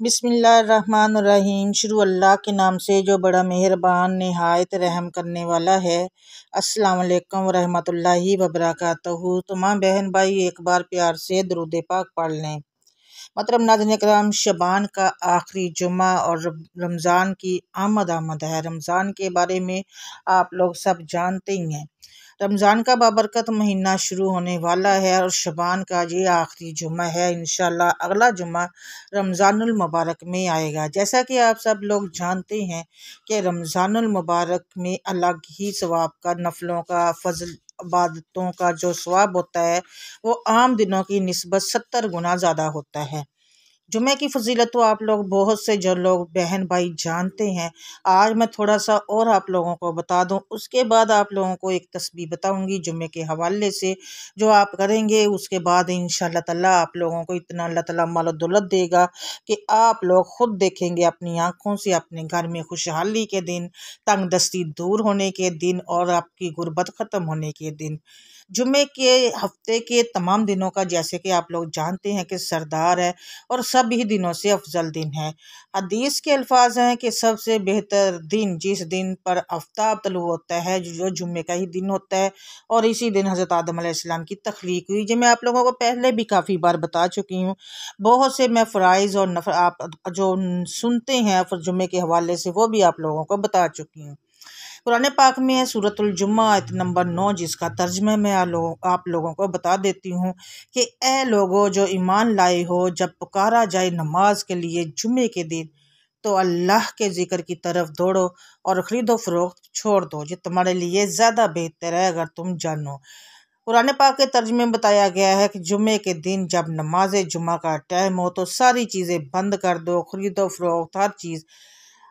बिस्मिल्लाहिर्रहमानिर्रहीम। शुरू अल्लाह के नाम से जो बड़ा मेहरबान निहायत रहम करने वाला है। अस्सलाम वालेकुम वरहमतुल्लाहि वबरकातुहू। तमाम बहन भाई एक बार प्यार से दुरूद पाक पढ़ लें। नाज़रीन कराम, शबान का आखिरी जुमा और रमज़ान की आमद है। रमज़ान के बारे में आप लोग सब जानते ही हैं। रमज़ान का बाबरकत महीना शुरू होने वाला है और शबान का ये आखिरी जुमा है। इंशाल्लाह अगला जुमा रमज़ानुल मुबारक में आएगा। जैसा कि आप सब लोग जानते हैं कि रमज़ानुल मुबारक में अलग ही सवाब का, नफलों का, फजल इबादतों का जो सवाब होता है वो आम दिनों की निस्बत 70 गुना ज़्यादा होता है। जुमे की फजीलत तो आप लोग बहुत से जो लोग बहन भाई जानते हैं। आज मैं थोड़ा सा और आप लोगों को बता दूं, उसके बाद आप लोगों को एक तस्बीह बताऊंगी जुमे के हवाले से। जो आप करेंगे उसके बाद इंशाअल्लाह ताला आप लोगों को इतना अल्लाह ताला माल दौलत देगा कि आप लोग खुद देखेंगे अपनी आंखों से अपने घर में खुशहाली के दिन, तंग दस्ती दूर होने के दिन और आपकी गुर्बत ख़त्म होने के दिन। जुमे के हफ्ते के तमाम दिनों का जैसे कि आप लोग जानते हैं कि सरदार है और सभी दिनों से अफजल दिन है। हदीस के अल्फाज हैं कि सबसे बेहतर दिन जिस दिन पर आफ्ताब तलू होता है जो जुम्मे का ही दिन होता है और इसी दिन हज़रत आदम अलैहिस्सलाम की तख्लीक हुई। जो मैं आप लोगों को पहले भी काफ़ी बार बता चुकी हूँ। बहुत से मैं फ़राइज़ और आप जो सुनते हैं जुम्मे के हवाले से वो भी आप लोगों को बता चुकी हूँ। कुरान पाक में है सूरतुल जुम्मा आयत नंबर 9, जिसका तर्जमा मैं आप लोगों को बता देती हूँ कि ए लोगो जो ईमान लाए हो, जब पुकारा जाए नमाज के लिए जुम्मे के दिन तो अल्लाह के जिक्र की तरफ दौड़ो और खरीदो फरोख्त छोड़ दो, जो तुम्हारे लिए ज़्यादा बेहतर है अगर तुम जानो। कुरान पाक के तर्जुमे में बताया गया है कि जुम्मे के दिन जब नमाज जुम्मा का टाइम हो तो सारी चीज़ें बंद कर दो, खरीदो फरोख्त हर चीज़।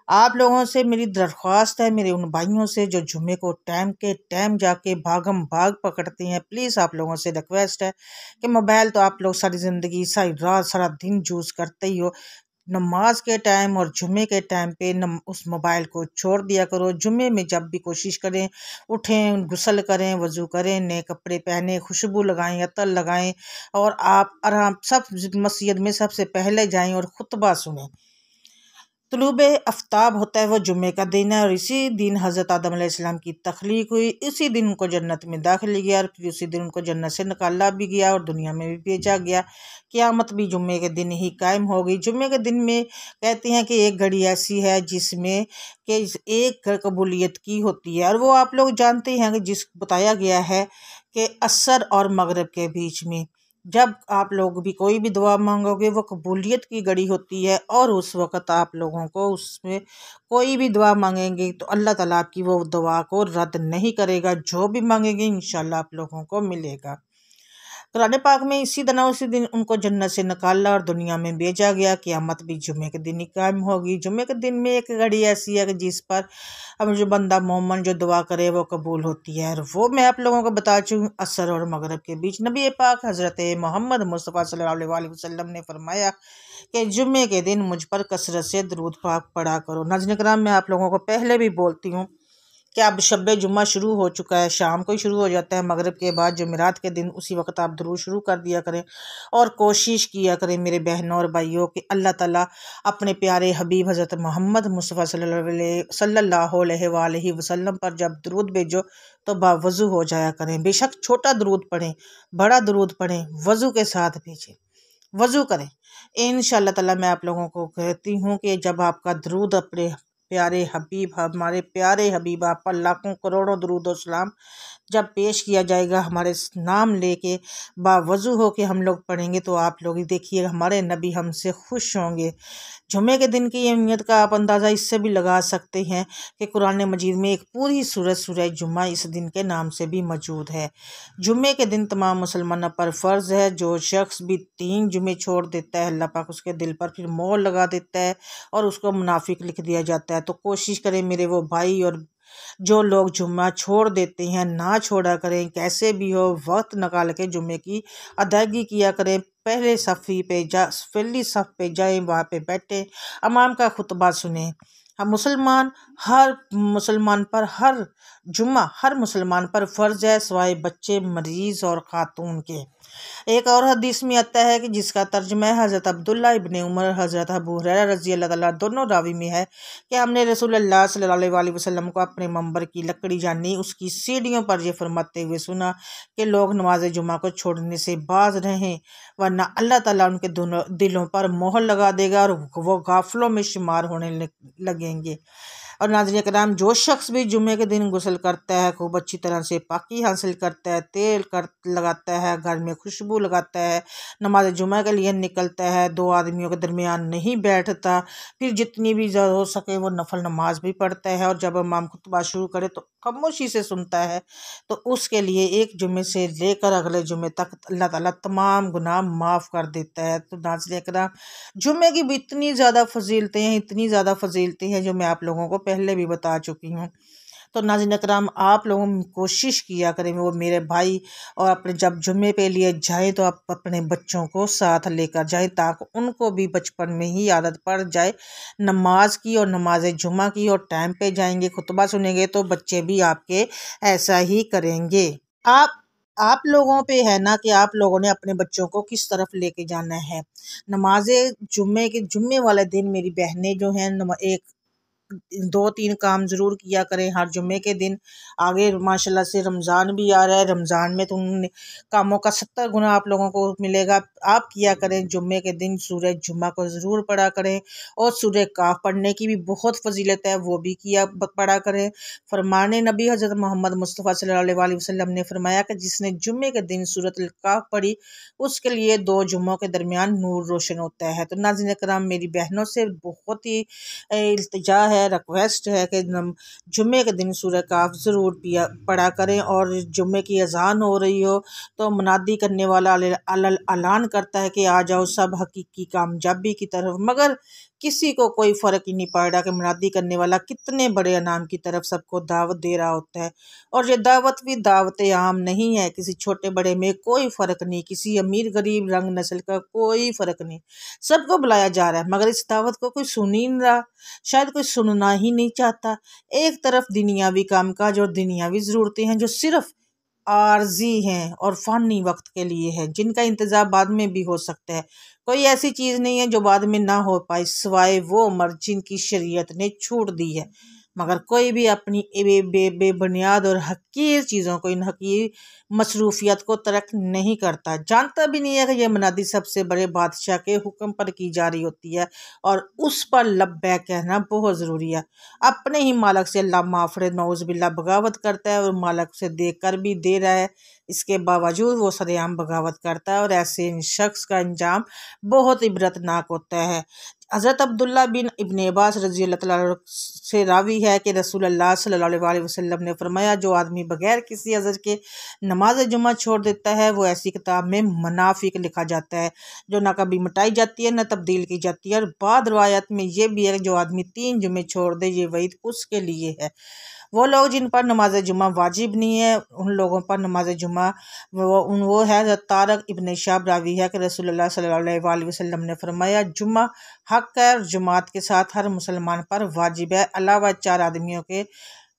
आप लोगों से मेरी दरख्वास्त है, मेरे उन भाइयों से जो जुम्मे को टाइम के टाइम जाके भागम भाग पकड़ते हैं, प्लीज़ आप लोगों से रिक्वेस्ट है कि मोबाइल तो आप लोग सारी ज़िंदगी, सारी रात, सारा दिन यूज़ करते ही हो। नमाज के टाइम और जुम्मे के टाइम पे उस मोबाइल को छोड़ दिया करो। जुम्मे में जब भी कोशिश करें, उठें, गुस्ल करें, वज़ू करें, नए कपड़े पहने, खुशबू लगाएं, अतर लगाएं और आप आराम सब मस्जिद में सबसे पहले जाएं और खुतबा सुनें। तुलूब आफ्ताब होता है वो जुम्मे का दिन है और इसी दिन हज़रत आदम अलैहिस्सलाम की तख्लीक हुई। इसी दिन उनको जन्नत में दाखिल किया और फिर उसी दिन उनको जन्नत से निकाला भी गया और दुनिया में भी भेजा गया। क़यामत भी जुम्मे के दिन ही कायम हो गई। जुम्मे के दिन में कहते हैं कि एक घड़ी ऐसी है जिसमें कि एक कबूलियत की होती है और वो आप लोग जानते हैं कि जिस बताया गया है कि असर और मगरिब के बीच में जब आप लोग भी कोई भी दुआ मांगोगे वो कबूलियत की घड़ी होती है और उस वक़्त आप लोगों को उसमें कोई भी दुआ मांगेंगे तो अल्लाह ताला आपकी वो दुआ को रद्द नहीं करेगा। जो भी मांगेंगे इंशाल्लाह आप लोगों को मिलेगा। कुरान पाक में इसी तरह उसी दिन उनको जन्नत से निकाला और दुनिया में भेजा गया। क़यामत भी जुम्मे के दिन ही कायम होगी। जुम्मे के दिन में एक घड़ी ऐसी है कि जिस पर अब जो बंदा मोमन जो दुआ करे वो कबूल होती है और वो मैं आप लोगों को बता चुकी हूँ। असर और मगरिब के बीच नबी पाक हज़रत मोहम्मद मुस्तफ़ा सल्लल्लाहु अलैहि वसल्लम ने फरमाया कि जुम्मे के दिन मुझ पर कसरत से दरूद पाक पढ़ा करो। नाज़रीन किराम, मैं आप लोगों को पहले भी बोलती हूँ कि अब शब जुम्मा शुरू हो चुका है, शाम को ही शुरू हो जाता है। मगरिब के बाद जुमेरात के दिन उसी वक्त आप दरूद शुरू कर दिया करें और कोशिश किया करें मेरे बहनों और भाइयों कि अल्लाह ताला अपने प्यारे हबीब हज़रत मोहम्मद मुस्तफ़ा सल्लल्लाहु अलैहि वसल्लम पर जब दरूद भेजो तो बावज़ू हो जाया करें। बेशक छोटा दरूद पढ़ें, बड़ा दरूद पढ़ें, वज़ू के साथ भेजें, वज़ू करें। इंशाअल्लाह ताला मैं आप लोगों को कहती हूँ कि जब आपका दरूद अपने प्यारे हबीब, हमारे प्यारे हबीब आप पर लाखों करोड़ों दरूद और सलाम जब पेश किया जाएगा, हमारे नाम लेके बावज़ू हो के हम लोग पढ़ेंगे तो आप लोग ही देखिए हमारे नबी हमसे खुश होंगे। जुमे के दिन की अहमियत का आप अंदाज़ा इससे भी लगा सकते हैं कि कुरान मजीद में एक पूरी सूरह जुम्मा इस दिन के नाम से भी मौजूद है। जुम्मे के दिन तमाम मुसलमानों पर फ़र्ज़ है। जो शख्स भी 3 जुमे छोड़ देता है अल्लाह पाक उसके दिल पर फिर मोहर लगा देता है और उसको मुनाफिक लिख दिया जाता है। तो कोशिश करें मेरे वो भाई और जो लोग जुम्मा छोड़ देते हैं ना छोड़ा करें, कैसे भी हो वक्त निकाल के जुम्मे की अदायगी किया करें। पहले सफ़ी पे जा पहली सफ़ पे जाएं, वहाँ पे बैठे इमाम का खुतबा सुने। हम हर मुसलमान पर हर जुम्मा हर मुसलमान पर फ़र्ज है, सिवाय बच्चे, मरीज़ और खातून के। एक और हदीस में आता है कि जिसका तर्जुमा है हज़रत अब्दुल्ला इब्ने उमर, हज़रत अबू हुरैरा रज़ी अल्लाह तआला दोनों रावी में है कि हमने रसूलुल्लाह सल्लल्लाहु अलैहि वसल्लम को अपने मंबर की लकड़ी यानी उसकी सीढ़ियों पर ये फरमाते हुए सुना कि लोग नमाज जुमा को छोड़ने से बाज रहें, वरना अल्लाह ताला उनके दिलों पर मोहर लगा देगा और वो गाफलों में शुमार होने लगेंगे। और नाज़रीन कराम, जो शख्स भी जुम्मे के दिन गुस्ल करता है, खूब अच्छी तरह से पाकी हासिल करता है, तेल लगाता है, घर में खुशबू लगाता है, नमाज जुम्मा के लिए निकलता है, दो आदमियों के दरमियान नहीं बैठता, फिर जितनी भी हो सके वो नफल नमाज भी पढ़ता है, और जब इमाम खुतबा शुरू करे तो खामोशी से सुनता है, तो उसके लिए एक जुम्मे से लेकर अगले जुम्मे तक अल्लाह ताला तमाम गुनाह माफ़ कर देता है। तो नाज़रीन कराम, जुम्मे की भी इतनी ज़्यादा फजीलतें हैं, इतनी ज़्यादा फजीलतें हैं जो मैं आप लोगों को पहले भी बता चुकी हूँ। तो नाज़रीन कराम, आप लोगों कोशिश किया करें, वो मेरे भाई, और अपने जब जुम्मे पे लिए जाएँ तो आप अपने बच्चों को साथ लेकर जाएँ, ताकि उनको भी बचपन में ही आदत पड़ जाए नमाज की, और नमाज जुम्मा की, और टाइम पे जाएंगे, खुतबा सुनेंगे तो बच्चे भी आपके ऐसा ही करेंगे। आप लोगों पे है ना कि आप लोगों ने अपने बच्चों को किस तरफ लेके जाना है। नमाज जुम्मे वाले दिन मेरी बहनें जो हैं, एक 2-3 काम ज़रूर किया करें हर जुम्मे के दिन। आगे माशाल्लाह से रमज़ान भी आ रहा है, रमज़ान में तो उन कामों का 70 गुना आप लोगों को मिलेगा। आप किया करें जुम्मे के दिन सूरह जुम्मा को ज़रूर पढ़ा करें, और सूरह काफ पढ़ने की भी बहुत फजीलत है, वो भी पढ़ा करें। फरमाने नबी हज़रत मोहम्मद मुस्तफ़ा सल्लल्लाहु अलैहि वसल्लम ने फरमाया कि जिसने जुम्मे के दिन सूरत काफ पढ़ी, उसके लिए 2 जुम्मों के दरमियान नूर रोशन होता है। तो नाज़रीन कराम, मेरी बहनों से बहुत ही इल्तिजा है, रिक्वेस्ट है कि जुम्मे के दिन सूरह काफ ज़रूर पढ़ा करें, और जुम्मे की अजान हो रही हो तो मुनादी करने वाला ऐलान करता है कि आ जाओ सब हकीकी कामयाबी की तरफ, मगर किसी को कोई फ़र्क ही नहीं पड़ रहा कि मुनादी करने वाला कितने बड़े इनाम की तरफ सबको दावत दे रहा होता है। और ये दावत भी दावत आम नहीं है, किसी छोटे बड़े में कोई फ़र्क नहीं, किसी अमीर गरीब रंग नस्ल का कोई फ़र्क नहीं, सबको बुलाया जा रहा है, मगर इस दावत को कोई सुन ही नहीं रहा, शायद कोई सुनना ही नहीं चाहता। एक तरफ दुनियावी कामकाज और दुनियावी ज़रूरतें हैं जो सिर्फ़ आर्जी हैं और फ़ानी वक्त के लिए है, जिनका इंतज़ार बाद में भी हो सकता है। कोई ऐसी चीज़ नहीं है जो बाद में ना हो पाए, सिवाय वो उम्र जिनकी शरीयत ने छूट दी है। मगर कोई भी अपनी बेबुनियाद और हकीर चीज़ों को, इन हकीर मसरूफियत को तर्क नहीं करता, जानता भी नहीं है कि यह मुनादी सबसे बड़े बादशाह के हुक्म पर की जा रही होती है, और उस पर लब्बैक कहना बहुत ज़रूरी है। अपने ही मालिक से अल्लाह माफ़रे नौज़ बिल्लाह बगावत करता है, और मालिक से देकर भी दे रहा है, इसके बावजूद वो सरेआम बगावत करता है, और ऐसे शख्स का अंजाम बहुत इबरतनाक होता है। हज़रत अब्दुल्ला बिन इब्ने अब्बास रज़ी अल्लाह तआला से रावी है कि रसूलुल्लाह सल्लल्लाहु अलैहि वसल्लम ने फरमाया, जो आदमी बगैर किसी अज़र के नमाज जुम्मा छोड़ देता है, वो ऐसी किताब में मुनाफिक लिखा जाता है, जो ना कभी मिटाई जाती है ना तब्दील की जाती है। और बाद रवायत में ये भी है कि जो आदमी 3 जुम्मे छोड़ दे, ये वईद उसके लिए है। वो लोग जिन पर नमाज जुम्मा वाजिब नहीं है, उन लोगों पर नमाज जुम्मा वो है। तारक इब्न शाब रावी है कि रसूलुल्लाह सल्लल्लाहु अलैहि वसल्लम ने फरमाया, जुम्मा हक है और जुमात के साथ हर मुसलमान पर वाजिब है, अलावा 4 आदमियों के,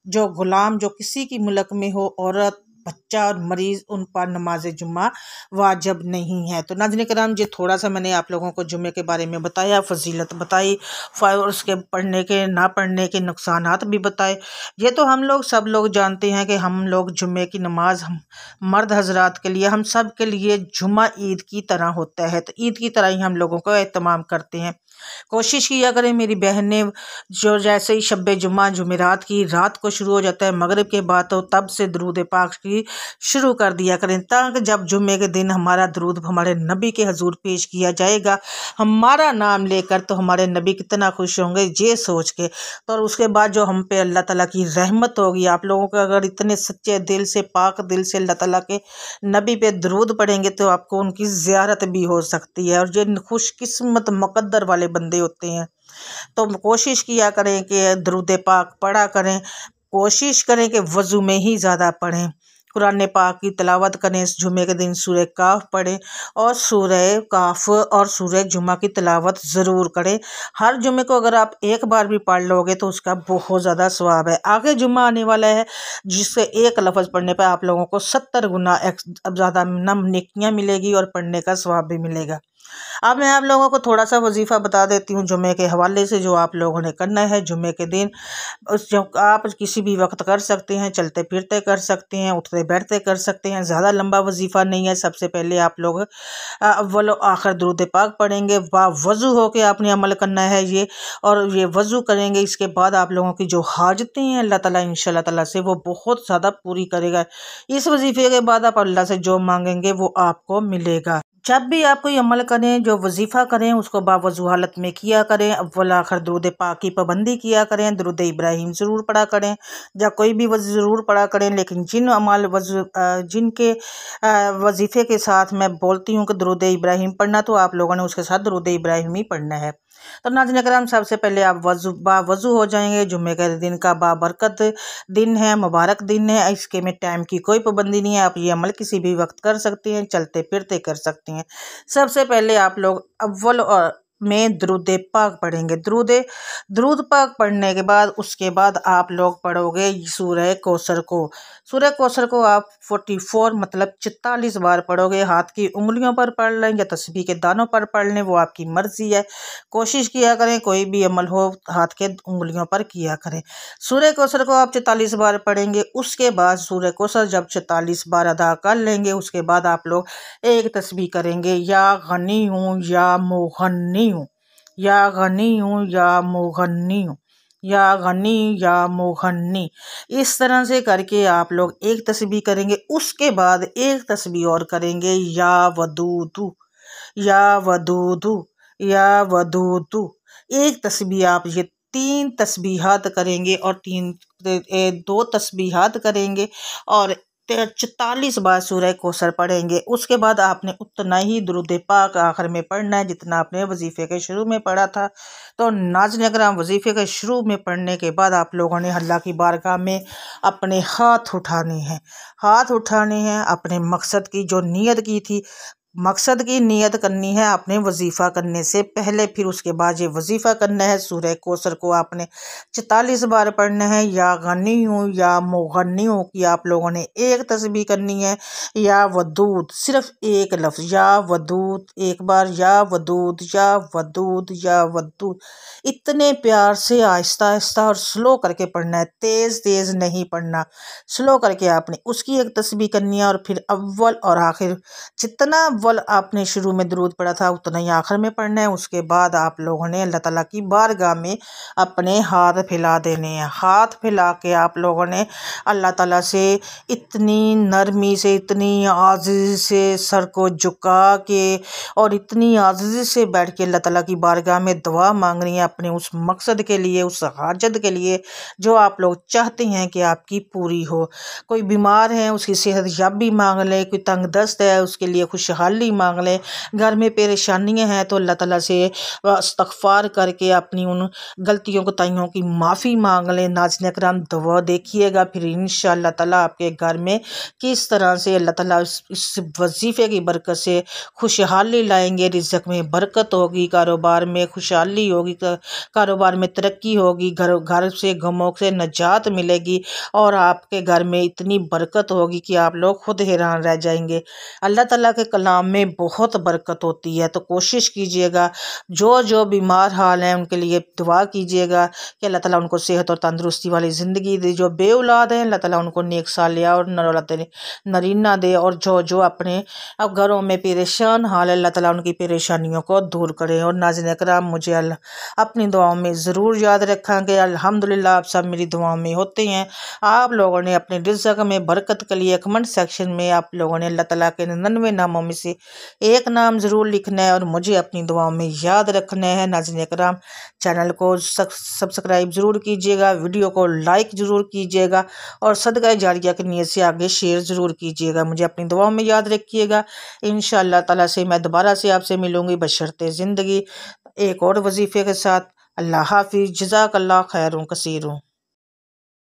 जो गुलाम जो किसी की मुल्क में हो, औरत, बच्चा और मरीज़, उन पर नमाज जुम्मा वाजिब नहीं है। तो नाज़रीन कराम, ये थोड़ा सा मैंने आप लोगों को जुम्मे के बारे में बताया, फजीलत बताई, और उसके पढ़ने के ना पढ़ने के नुकसानात भी बताए। ये तो हम लोग सब लोग जानते हैं कि हम लोग जुम्मे की नमाज, हम मर्द हजरात के लिए, हम सब के लिए जुम्मा ईद की तरह होता है, तो ईद की तरह ही हम लोगों को एहतमाम करते हैं। कोशिश किया करें मेरी बहनें, जो जैसे ही शब जुम्मा जुमेरात की रात को शुरू हो जाता है मगरिब के बाद, तो तब से दरूद पाक की शुरू कर दिया करें, ताकि जब जुम्मे के दिन हमारा दरूद हमारे नबी के हजूर पेश किया जाएगा, हमारा नाम लेकर, तो हमारे नबी कितना खुश होंगे ये सोच के। तो उसके बाद जो हम पे अल्लाह ताला की रहमत होगी, आप लोगों को अगर इतने सच्चे दिल से, पाक दिल से अल्लाह ताला के नबी पे दरूद पढ़ेंगे, तो आपको उनकी ज़ियारत भी हो सकती है, और ये खुशकिस्मत मुक़द्दर वाले बंदे होते हैं। तो कोशिश किया करें कि दरूद पाक पढ़ा करें, कोशिश करें कि वज़ू में ही ज़्यादा पढ़ें, कुरान पाक की तिलावत करें। इस जुमे के दिन सूरह काफ पढ़ें और सूरह काफ और सूरह जुमा की तिलावत ज़रूर करें। हर जुमे को अगर आप एक बार भी पढ़ लोगे तो उसका बहुत ज़्यादा सवाब है। आगे जुमा आने वाला है जिससे एक लफ्ज़ पढ़ने पर आप लोगों को 70 गुना ज़्यादा नेकियां मिलेगी और पढ़ने का सवाब भी मिलेगा। अब मैं आप लोगों को थोड़ा सा वजीफ़ा बता देती हूँ जुमे के हवाले से, जो आप लोगों ने करना है जुमे के दिन। उस जो आप किसी भी वक्त कर सकते हैं, चलते फिरते कर सकते हैं, उठते बैठते कर सकते हैं। ज़्यादा लंबा वजीफ़ा नहीं है। सबसे पहले आप लोग अव्वल आखिर दुरूद पाक पढ़ेंगे। वज़ू हो के आपने अमल करना है ये, और ये वज़ू करेंगे। इसके बाद आप लोगों की जो हाजतें हैं अल्लाह ताला इंशाअल्लाह ताला से वो बहुत ज़्यादा पूरी करेगा। इस वजीफ़े के बाद आप अल्लाह से जो मांगेंगे वो आपको मिलेगा। जब भी आप कोई अमल करें, जो वजीफ़ा करें, उसको बावज़ू हालत में किया करें। अव्वल आखिर दुरूद पाक की पाबंदी किया करें। दुरूद इब्राहिम ज़रूर पढ़ा करें, या कोई भी वज़ू ज़रूर पढ़ा करें। लेकिन जिन अमल जिनके वजीफ़े के साथ मैं बोलती हूँ कि दुरूद इब्राहिम पढ़ना, तो आप लोगों ने उसके साथ दुरूद इब्राहिम ही पढ़ना है। तो नाज़रीन करम, सबसे पहले आप वज़ू हो जाएंगे। जुम्मे के दिन का बाबरकत दिन है, मुबारक दिन है। इसके में टाइम की कोई पाबंदी नहीं है। आप ये अमल किसी भी वक्त कर सकते हैं, चलते फिरते कर सकते हैं। सबसे पहले आप लोग अव्वल और में दुरूद पाक पढ़ेंगे। दुरूद पाक पढ़ने के बाद उसके बाद आप लोग पढ़ोगे सूरह कौसर को। सूरह कौसर को आप 44 मतलब 44 बार पढ़ोगे। हाथ की उंगलियों पर पढ़ लें या तस्बीह के दानों पर पढ़ लें, वो आपकी मर्जी है। कोशिश किया करें कोई भी अमल हो हाथ के उंगलियों पर किया करें। सूरह कौसर को आप 44 बार पढ़ेंगे। उसके बाद सूरह कौसर जब 44 बार अदा कर लेंगे, उसके बाद आप लोग एक तस्बीह करेंगे, या गनी हूँ या मोहन्नी हूँ, या गनी हूँ या मोहन्नी हूँ, या गनी या मोहन्नी। इस तरह से करके आप लोग एक तस्बीह करेंगे। उसके बाद एक तस्बीह और करेंगे, या वदूदू, या वदूदू, या वदूदू। एक तस्बीह आप ये 3 तस्बीहात करेंगे, और 2 तस्बीहात करेंगे, और 44 बार सूरह कौसर पढ़ेंगे। उसके बाद आपने उतना ही दुरूद पाक आखिर में पढ़ना है जितना आपने वजीफ़े के शुरू में पढ़ा था। तो नाज़रीन अकराम, वजीफ़े के शुरू में पढ़ने के बाद आप लोगों ने अल्लाह की बारगाह में अपने हाथ उठाने हैं। हाथ उठाने हैं अपने मकसद की जो नीयत की थी, मकसद की नियत करनी है आपने वजीफ़ा करने से पहले। फिर उसके बाद ये वजीफ़ा करना है। सूरह कौसर को आपने 44 बार पढ़ना है। या गनी हूँ या मोगनी हूँ की आप लोगों ने एक तस्बीह करनी है। या वदूद, सिर्फ एक लफ्ज़, या वदूद एक बार, या वदूद, या वदूद, या वदूद। इतने प्यार से आहिस्ता आहिस्ता और स्लो करके पढ़ना है, तेज़ तेज़ नहीं पढ़ना, स्लो करके आपने उसकी एक तस्बीह करनी है। और फिर अव्वल और आखिर जितना अव्वल आपने शुरू में दुरूद पढ़ा था उतना ही आखिर में पढ़ना है। उसके बाद आप लोगों ने अल्लाह ताला की बारगाह में अपने हाथ फैला देने हैं। हाथ फैला के आप लोगों ने अल्लाह ताला से इतनी नरमी से, इतनी आजिज़ से सर को झुका के और इतनी आजिज़ से बैठ के अल्लाह ताला की बारगाह में दुआ मांगनी है अपने उस मकसद के लिए, उस हाजत के लिए जो आप लोग चाहते हैं कि आपकी पूरी हो। कोई बीमार है उसकी सेहत याबी मांग ले, कोई तंग दस्त है उसके लिए खुशहाली मांग ले, घर में परेशानियां हैं तो अल्लाह ताला से इस्तग़फ़ार करके अपनी उन गलतियों कोताहियों की माफ़ी मांग लें। नाज़रीन अकराम, दुआ देखिएगा फिर इंशाअल्लाह ताला आपके घर में किस तरह से अल्लाह ताला इस वजीफ़े की बरकत से खुशहाली लाएंगे। रिज़्क़ में बरकत होगी, कारोबार में खुशहाली होगी, कारोबार में तरक्की होगी, घर से गमों से निजात मिलेगी, और आपके घर में इतनी बरकत होगी कि आप लोग खुद हैरान रह जाएंगे। अल्लाह ताला के कलाम में बहुत बरकत होती है, तो कोशिश कीजिएगा जो जो बीमार हाल हैं उनके लिए दुआ कीजिएगा कि अल्लाह ताला उनको सेहत और तंदुरुस्ती वाली ज़िंदगी दे। जो बे औलाद हैं अल्लाह ताला उनको नेक सालिया और नरीना दे, और जो जो अपने अब घरों में परेशान हाल है अल्लाह ताला उनकी परेशानियों को दूर करे। और नाज़रीन करम, मुझे अपनी दुआओं में ज़रूर याद रखेंगे। अल्हम्दुलिल्लाह आप सब मेरी दुआओं में होते हैं। आप लोगों ने अपने रिज़्क़ में बरकत के लिए कमेंट सेक्शन में आप लोगों ने अल्लाह ताला के 99 नामों में से एक नाम ज़रूर लिखना है और मुझे अपनी दुआओं में याद रखना है। नाज़रीन करम, चैनल को सब्सक्राइब ज़रूर कीजिएगा, वीडियो को लाइक ज़रूर कीजिएगा, और सदका जारिया की नीयत से आगे शेयर ज़रूर कीजिएगा। मुझे अपनी दुआओं में याद रखिएगा। इंशाअल्लाह ताला से मैं दोबारा से आपसे मिलूँगी बशर्ते ज़िंदगी एक और वजीफ़े के साथ। अल्लाह हाफ़िज़, जज़ाकल्लाह खैरुन कसीरुन।